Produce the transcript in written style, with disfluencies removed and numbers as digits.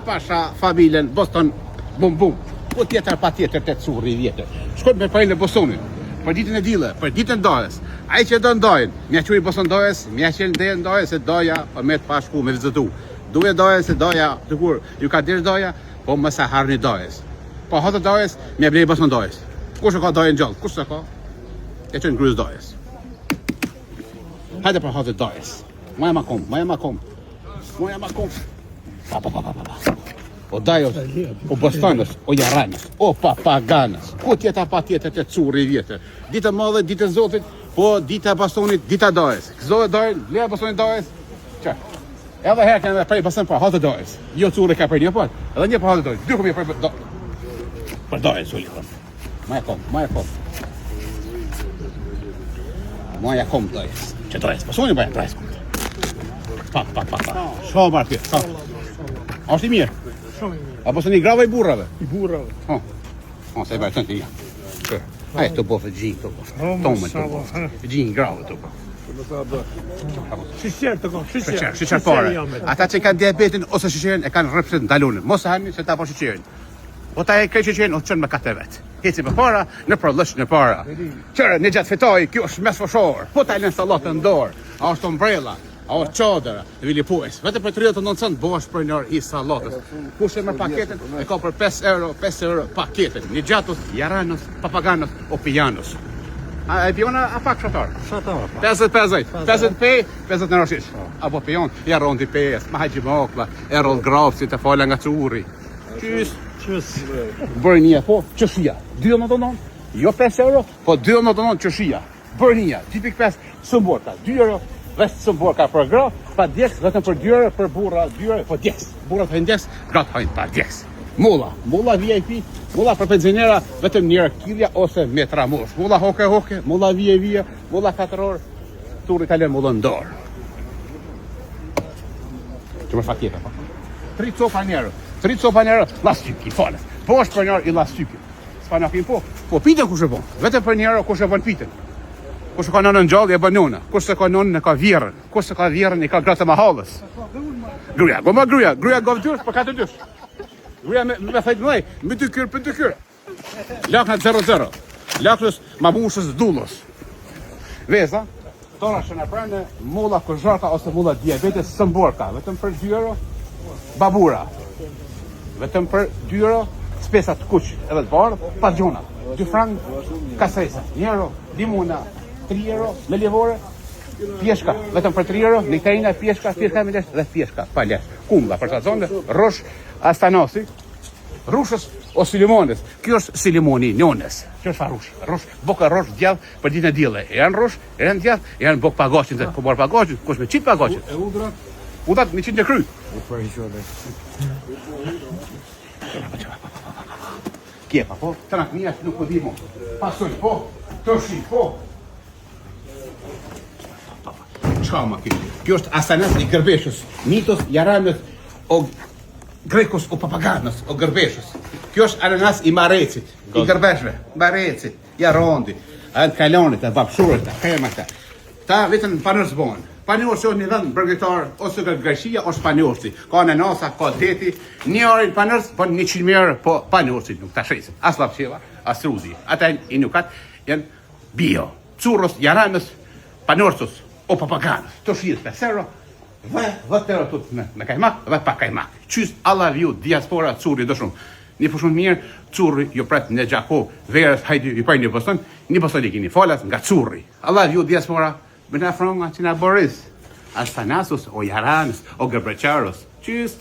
Pasha familjen Boston bum bum. Po tjetër pa tjetër të curri vjetër. Shkojmë me pajin e Bostonin. Për ditën e dile, për ditën dojës. Ai që do ndojën, mja quaj Boston dojës, mja që ndejë ndojës se doja për me të pashku me vizitu. Duhe dojës se doja, të kur ju ka dirë doja, po më sa harni dojës. Po hotë dojës, mja blej Boston dojës. Kush e ka dojën gjallë, kush e ka? E qënë gruz dojës. Hajde për hotë dojës. Moja ma kom. O dajos, o Bostonës, o Jaranës, o Papaganës. Ku tjeta pa tjetër të curri vjetër. Dita madhe, dita zotit, po dita Bostonit, dita dojës. Këzohet dojën, leja Bostonit dojës. Që? Edhe herë kanë prej Boston për hatë dojës. Jo curri ka për një pot, edhe një për hatë dojës. Dy këmi për dojës, u likon. Maja kom dojës. Që dojës, Bostonit bëjë dojës kom. Pa. Shumë marrë kjo. Ashtë i mirë? Shumë i mirë. Apo së një grave i burrave? I burrave. Se e bërë të një. Aj, të bofë gjinë, të bofë. Tomë të bofë. Gjinë grave të bofë. Shqyqer të kom, Shqyqer pare. Ata që kanë diabetin ose shqyqerin e kanë rëpset në talunin. Mos e hani se ta po shqyqerin. O ta e krej shqyqerin o të qënë me kate vetë. Heci për para, në përlësh në para. Qërë, një gjatë fitoj, kjo është mes fëshorë. Po ta e lënë salatë në dorë. A është ombrella. A o qadera, e vili pues. Vete për 39 cent bosh për njërë i salatës. Kush e mërë paketin, e ka për 5 euro paketin. Një gjatus, Jaranës, Papaganës, o Pijanës. A e pijona, a pak shatar? Shatar. 50 pej, 50 në rëshish. Apo pijon, ja rondi pes, ma hajgji mokla, e roll grafësi të fala nga curi. Qys. Bërë një, po, qëshia. 2,99, jo 5 euro, po 2,99 qëshia. Bërë një, 2,5 sëmborta, 2 euro. Vestë së borka për gra, pa djeks, vetëm për dyre, për burra, dyre, po djeks. Burrat hajnë djeks, gratë hajnë pa djeks. Mulla VIP, mulla për pensionera, vetëm njëra kilja ose metra mosh. Mulla hoke, mulla vije, mulla 4 orë, turi kalen mulla ndorë. Që më fatjeta, pa? 3 copa njerë, lastyki, falës. Po është për njerë i lastyki. S'pa në kim po pitën kush e bon, vetëm për njerë kush e bon pitën. Kush e ka nënën gjallë, e bën nona. Kush e ka nënën, e ka vjerën. Kush e ka vjerën, e ka gratë më halës. Gruja, gruja govë për 4 dysh. Gruja me thajtë mëlej, me 2 kyrë për 2 kyrë. Laknat 0-0. Laknës ma mushës dullos. Veza, tora që në prende, mulla këzhaka ose mulla diabetes së mborka. Vetëm për 2 euro, babura. Vetëm për 2 euro, spesat kuq edhe të barë, pa gjona. 2 frangë, kasesa, 1 euro, limuna, 3 euro, me levore, pjeshka, vetëm për 3 euro, nektarina, pjeshka, me lesh, dhe pjeshka, pa lesh. Kumla, për të zonë, rosh, astanasi, rushës o silimones. Kjo është silimoni, njones. Kjo është fa rosh, boka rosh djallë për ditë në dile. E janë rosh, e janë djallë, e janë bok pagoshin, dhe ku marë pagoshin, kush me qitë pagoshin. E udrat? Udrat 100 në kry. Kjepa, po, të në këmija që nuk po dhimo. Pasoj, po, të shi, po. Qa ma kjo? Kjo është asanas i gërbeshës, mitos, Jaranës, o Grekos, o Papaganës, o gërbeshës. Kjo është ananas i marecit, i gërbeshve, marecit, Jarondi, në kalonit, babshurit, kremata. Ta vetën panërës bonë. Panërës është një vend bërgëtar, ose gërgërshia, ose panërësi. Ka ananasa, ka deti, një orin panërës, po 100 mirë, po panërësi nuk të shresin. As lapsheva, as ruzi. Ata i nukat janë bio, curros, Jaranës, panërësus, o Papaganës. Të shirës 5 euro, dhe të euro tut me kajmak, dhe pa kajmak. Qys alla vju, diaspora, curri dë shumë. Një për shumë mirë, curri ju pret në gjako, verës, hajdi, ju prej një Boston, një Bostonik një falas nga curri. Alla vju, diaspora, bëna fronga që nga Boris. As Thanasos, o Jaranës, o Gërbreqaros. Qys.